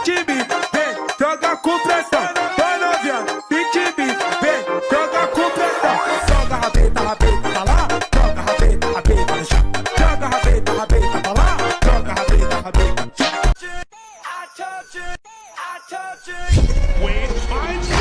pitbull, vem, joga com pressão. Vai novinha, pitbull, vem, joga com pressão. Joga rabeta, rabeta pra lá, joga rabeta, rabeta no chão. Joga rabeta, rabeta pra lá, joga rabeta, rabeta no chão. Wait,